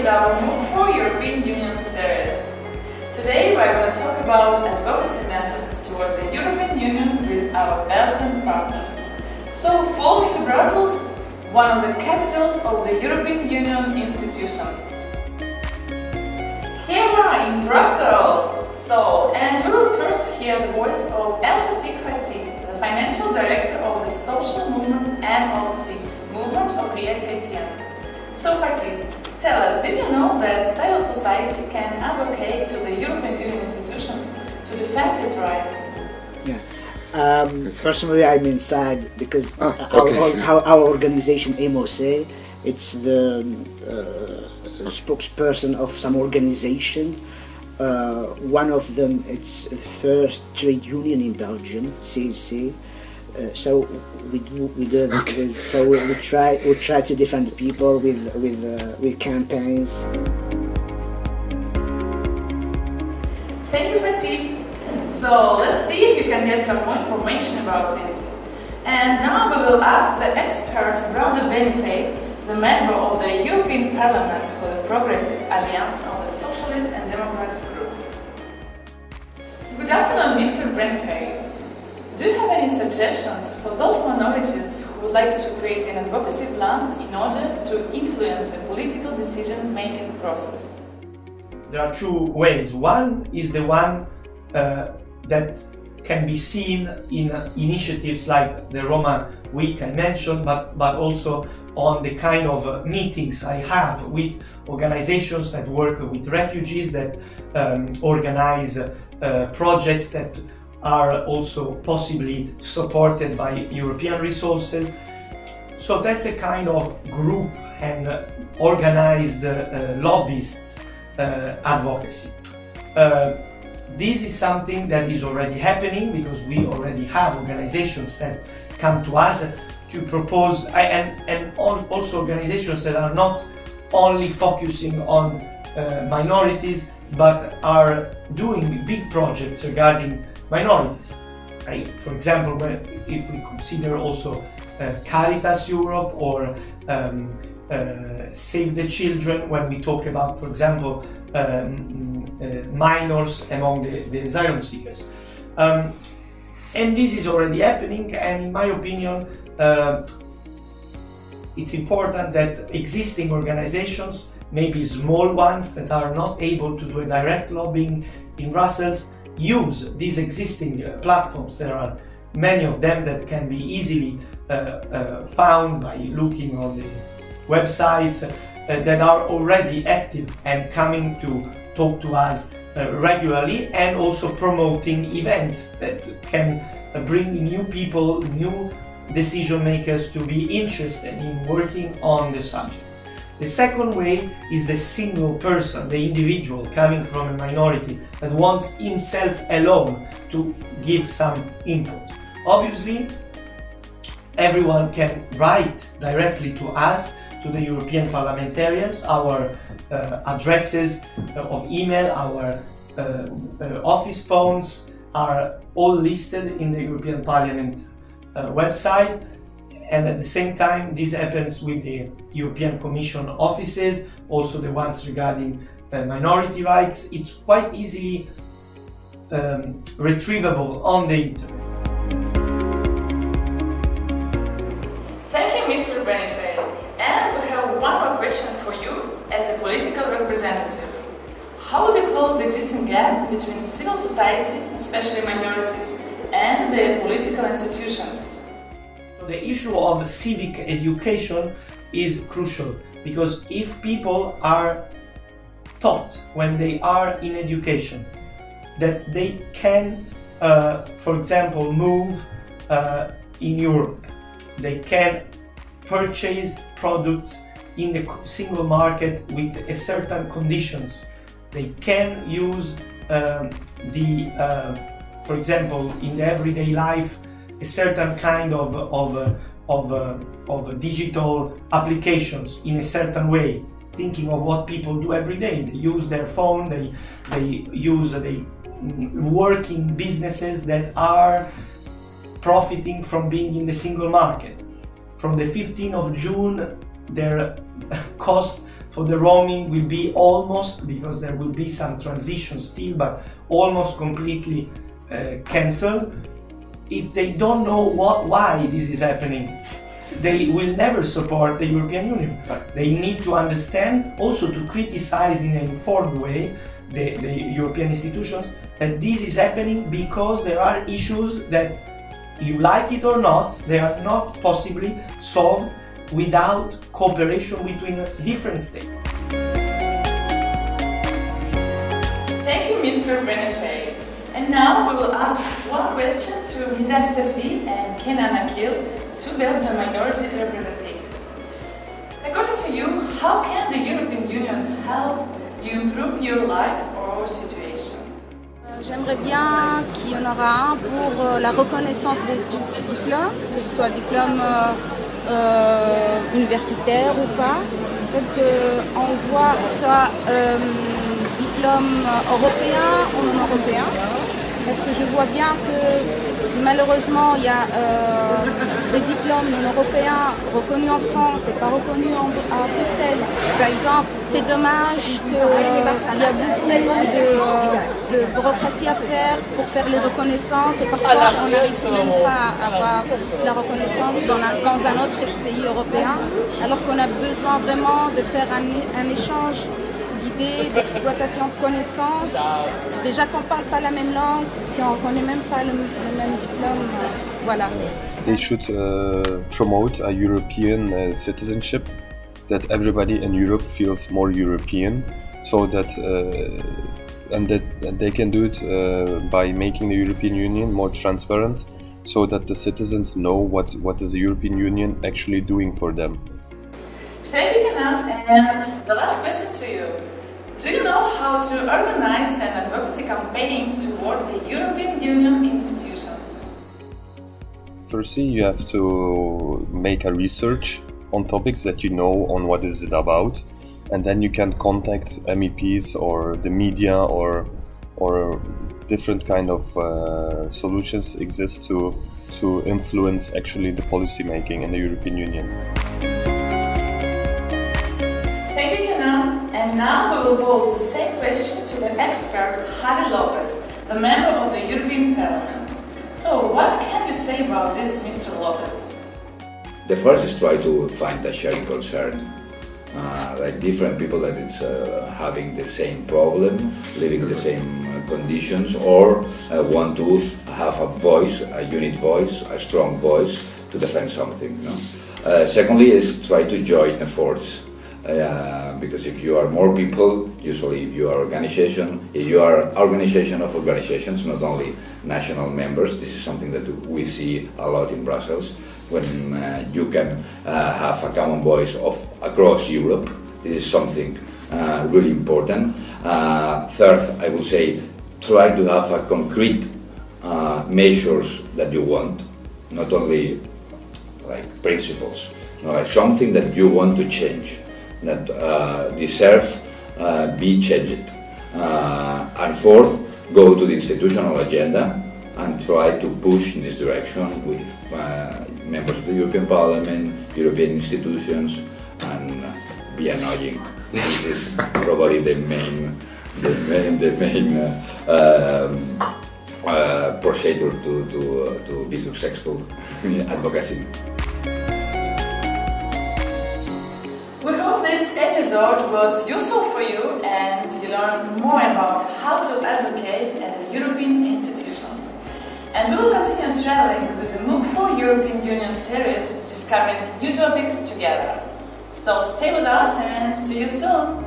our MOOC4EU European Union series. Today we are going to talk about advocacy methods towards the European Union with our Belgian partners. So follow me to Brussels, one of the capitals of the European Union institutions. Here we are in Brussels. And we will first hear the voice of MOOC4EU, the financial director of the social movement MOC, Movement for Create KTM. So Fatih, tell us, did you know that civil society can advocate to the European Union institutions to defend its rights? Yeah. Personally, I'm inside because our organization MOC, it's the spokesperson of some organization. One of them, it's the first trade union in Belgium, CECEPAA. So we try to defend the people with campaigns. Thank you, Fatih. So let's see if you can get some more information about it. And now we will ask the expert Bruno Benifei, the member of the European Parliament for the Progressive Alliance of the Socialist and Democrats Group. Good afternoon, Mr. Benifei. Do you have any suggestions for those minorities who would like to create an advocacy plan in order to influence the political decision-making process? There are two ways. One is the one that can be seen in initiatives like the Roma Week I mentioned, but also on the kind of meetings I have with organizations that work with refugees, that organize projects that are also possibly supported by European resources. So that's a kind of group and organized lobbyist advocacy. This is something that is already happening because we already have organizations that come to us to propose, and also organizations that are not only focusing on minorities but are doing big projects regarding minorities. Right? For example, if we consider also Caritas Europe or Save the Children, when we talk about, for example, minors among the asylum seekers. And this is already happening, and in my opinion, it's important that existing organizations, maybe small ones that are not able to do a direct lobbying in Brussels, use these existing platforms. There are many of them that can be easily found by looking on the websites that are already active and coming to talk to us regularly, and also promoting events that can bring new people, new decision makers to be interested in working on the subject. The second way is the single person, the individual coming from a minority that wants himself alone to give some input. Obviously, everyone can write directly to us, to the European parliamentarians. Our addresses of email, our office phones are all listed in the European Parliament website. And at the same time, this happens with the European Commission offices, also the ones regarding minority rights. It's quite easily retrievable on the internet. Thank you, Mr. Benifei. And we have one more question for you as a political representative. How would you close the existing gap between civil society, especially minorities, and the political institutions? The issue of civic education is crucial, because if people are taught when they are in education that they can, for example, move in Europe, they can purchase products in the single market with a certain conditions, they can use for example, in the everyday life, a certain kind of digital applications in a certain way, thinking of what people do every day. They use their phone, they work in businesses that are profiting from being in the single market. From the 15th of June, their cost for the roaming will be almost, because there will be some transition still, but almost completely cancelled. If they don't know why this is happening, they will never support the European Union. They need to understand, also to criticize in an informed way the European institutions, that this is happening because there are issues that, you like it or not, they are not possibly solved without cooperation between different states. Thank you, Mr. Benefei. And now we will ask one question to Linda Sefi and Kenan Akil, two Belgian minority representatives. According to you, how can the European Union help you improve your life or our situation? J'aimerais bien qu'il y en aura un pour la reconnaissance des diplômes, que ce soit diplôme universitaire ou pas, parce qu'on voit soit diplôme européen ou non européen, parce que je vois bien que malheureusement il y a des diplômes non européens reconnus en France et pas reconnus à Bruxelles. Par exemple, c'est dommage qu'il y a beaucoup de bureaucratie à faire pour faire les reconnaissances et parfois on n'arrive même pas à avoir la reconnaissance dans un autre pays européen, alors qu'on a besoin vraiment de faire un échange d'idées, d'exploitation de connaissances. Déjà qu'on ne parle pas la même langue, si on ne connaît même pas le même diplôme, voilà. They should promote a European citizenship, that everybody in Europe feels more European, so that and that they can do it by making the European Union more transparent, so that the citizens know what is the European Union actually doing for them. Thank you, Kenan. And the last question to you. Do you know how to organize an advocacy campaign towards the European Union institutions? Firstly, you have to make a research on topics that you know on what is it about, and then you can contact MEPs or the media or different kind of solutions exist to influence actually the policy making in the European Union. Thank you, Kenan. And now we will pose the same question to the expert Javi Lopez, the member of the European Parliament. So, what can you say about this, Mr. Lopez? The first is try to find a sharing concern, like different people that it's having the same problem, living the same conditions, or want to have a voice, a unit voice, a strong voice to defend something. No? Secondly is try to join efforts. Because if you are more people, usually if you are organization of organizations, not only national members, this is something that we see a lot in Brussels, when you can have a common voice of across Europe. This is something really important. Third, I will say, try to have a concrete measures that you want, not only like principles, like something that you want to change, that deserves be changed. And fourth, go to the institutional agenda and try to push in this direction with members of the European Parliament, European institutions, and be annoying. This is probably the main procedure to be successful in advocacy. We hope this episode was useful for you and you learned more about how to advocate at the European institutions. And we will continue traveling with the MOOC4EU European Union series, discovering new topics together. So stay with us and see you soon!